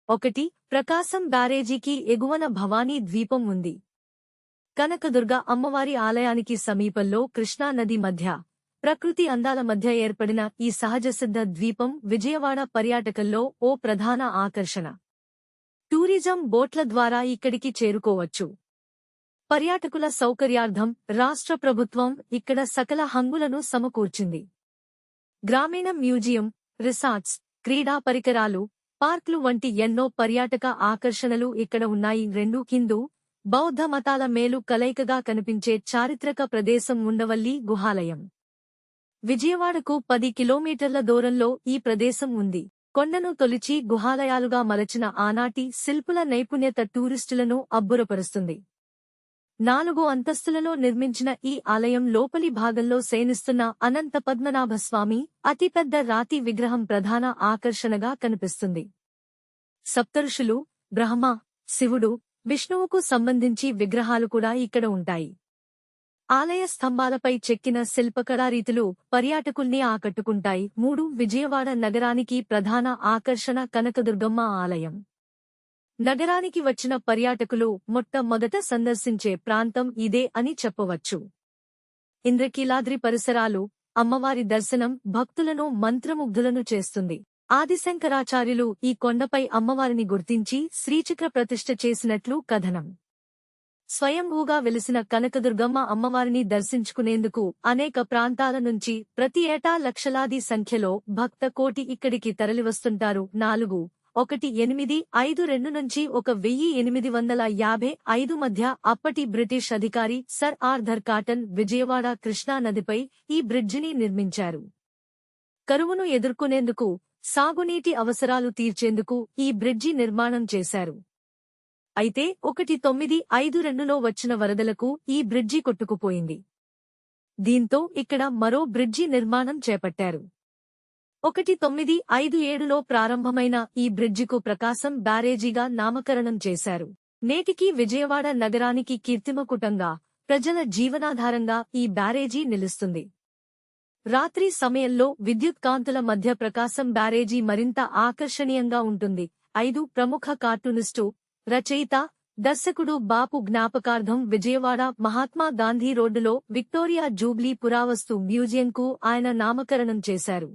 ఒకటి ప్రకాశం బ్యారేజీకి ఎగువన భవానీ ద్వీపం ఉంది. కనకదుర్గ అమ్మవారి ఆలయానికి సమీపంలో కృష్ణా నది మధ్య ప్రకృతి అందాల మధ్య ఏర్పడిన ఈ సహజసిద్ధ ద్వీపం విజయవాడ పర్యాటకంలో ఓ ప్రధాన ఆకర్షణ. టూరిజం బోట్ల ద్వారా ఇక్కడికి చేరుకోవచ్చు. పర్యాటకుల సౌకర్యార్థం రాష్ట్ర ప్రభుత్వం ఇక్కడ సకల హంగులను సమకూర్చింది. గ్రామీణ మ్యూజియం, రిసార్ట్స్, క్రీడా పరికరాలు, పార్కులు వంటి ఎన్నో పర్యాటక ఆకర్షణలు ఇక్కడ ఉన్నాయి. హిందూ, బౌద్ధ మతాల మేలు కలయికగా కనిపించే చారిత్రక ప్రదేశం ఉండవల్లి గుహాలయం. విజయవాడకు 10 కిలోమీటర్ల దూరంలో ఈ ప్రదేశం ఉంది. కొండను తొలిచి గుహాలయాలుగా మలచిన ఆనాటి శిల్పుల నైపుణ్యత టూరిస్టులను అబ్బురపరుస్తుంది. 4 అంతస్తులలో నిర్మించిన ఈ ఆలయం లోపలి భాగంలో శయనిస్తున్న అనంత పద్మనాభస్వామి అతిపెద్ద రాతి విగ్రహం ప్రధాన ఆకర్షణగా కనిపిస్తుంది. సప్తఋషులు, బ్రహ్మ, శివుడు, విష్ణువుకు సంబంధించి విగ్రహాలు కూడా ఇక్కడ ఉంటాయి. ఆలయ స్తంభాలపై చెక్కిన శిల్పకళారీతులు పర్యాటకుల్ని ఆకట్టుకుంటాయి. 3 విజయవాడ నగరానికి ప్రధాన ఆకర్షణ కనకదుర్గమ్మ ఆలయం. నగరానికి వచ్చిన పర్యాటకులు మొట్టమొదట సందర్శించే ప్రాంతం ఇదే అని చెప్పవచ్చు. ఇంద్రకీలాద్రి పరిసరాలు, అమ్మవారి దర్శనం భక్తులను మంత్రముగ్ధులను చేస్తుంది. ఆదిశంకరాచార్యులు ఈ కొండపై అమ్మవారిని గుర్తించి శ్రీచక్ర ప్రతిష్ఠ చేసినట్లు కథనం. స్వయంభూగా వెలిసిన కనకదుర్గమ్మ అమ్మవారిని దర్శించుకునేందుకు అనేక ప్రాంతాల నుంచి ప్రతి ఏటా లక్షలాది సంఖ్యలో భక్త కోటి ఇక్కడికి తరలివస్తుంటారు. 41852 నుంచి 1855 మధ్య అప్పటి బ్రిటిష్ అధికారి sir Arthur cotton Vijayawada Krishna నదిపై ఈ బ్రిడ్జిని నిర్మించారు. కరువును ఎదుర్కొనేందుకు, సాగునీటి అవసరాలు తీర్చేందుకు ఈ బ్రిడ్జి నిర్మాణం చేశారు. అయితే 1952లో వచ్చిన వరదలకు ఈ బ్రిడ్జి కొట్టుకుపోయింది. దీంతో ఇక్కడ మరో బ్రిడ్జి నిర్మాణం చేపట్టారు. 1957లో ప్రారంభమైన ఈ బ్రిడ్జికు ప్రకాశం బ్యారేజీగా నామకరణం చేశారు. నేటికీ విజయవాడ నగరానికి కీర్తిమకుటంగా, ప్రజల జీవనాధారంగా ఈ బ్యారేజీ నిలుస్తుంది. రాత్రి సమయంలో విద్యుత్ కాంతుల మధ్య ప్రకాశం బ్యారేజీ మరింత ఆకర్షణీయంగా ఉంటుంది. 5 ప్రముఖ కార్టూనిస్టు, రచయిత, దర్శకుడు బాపు జ్ఞాపకార్థం విజయవాడ మహాత్మా గాంధీ రోడ్డులో విక్టోరియా జూబ్లీ పురావస్తు మ్యూజియంకు ఆయన నామకరణం చేశారు.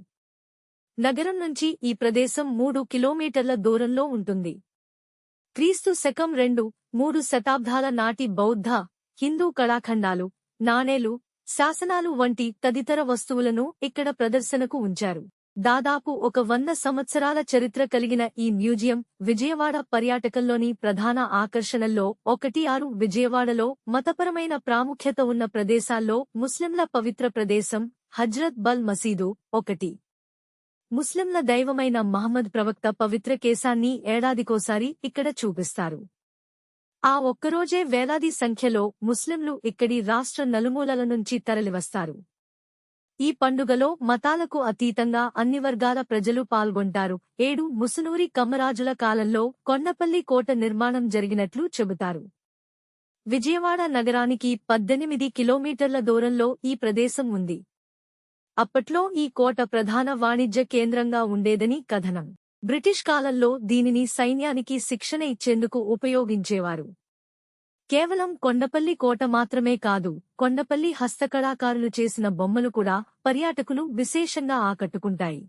నగరం నుంచి ఈ ప్రదేశం 3 కిలోమీటర్ల దూరంలో ఉంటుంది. క్రీస్తు శకం 2-3 శతాబ్దాల నాటి బౌద్ధ, హిందూ కళాఖండాలు, నాణేలు, శాసనాలు వంటి తదితర వస్తువులను ఇక్కడ ప్రదర్శనకు ఉంచారు. దాదాపు 100 సంవత్సరాల చరిత్ర కలిగిన ఈ మ్యూజియం విజయవాడ పర్యాటకంలోని ప్రధాన ఆకర్షణల్లో ఒకటి. 6 విజయవాడలో మతపరమైన ప్రాముఖ్యత ఉన్న ప్రదేశాల్లో ముస్లింల పవిత్ర ప్రదేశం హజ్రత్ బల్ మసీదు ఒకటి. ముస్లింల దైవమైన మహమ్మద్ ప్రవక్త పవిత్ర కేశాన్ని ఏడాదికోసారి ఇక్కడ చూపిస్తారు. ఆ ఒక్కరోజే వేలాది సంఖ్యలో ముస్లింలు ఇక్కడి రాష్ట్ర నలుమూలల నుంచి తరలివస్తారు. ఈ పండుగలో మతాలకు అతీతంగా అన్ని వర్గాల ప్రజలు పాల్గొంటారు. 7 ముసునూరి కమ్మరాజుల కాలంలో కొండపల్లి కోట నిర్మాణం జరిగినట్లు చెబుతారు. విజయవాడ నగరానికి 18 కిలోమీటర్ల దూరంలో ఈ ప్రదేశం ఉంది. అప్పట్లో ఈ కోట ప్రధాన వాణిజ్య కేంద్రంగా ఉండేదని కథనం. బ్రిటిష్ కాలంలో దీనిని సైన్యానికి శిక్షణ ఇచ్చేందుకు ఉపయోగించేవారు. కేవలం కొండపల్లి కోట మాత్రమే కాదు, కొండపల్లి హస్తకళాకారులు చేసిన బొమ్మలు కూడా పర్యాటకులు విశేషంగా ఆకట్టుకుంటాయి.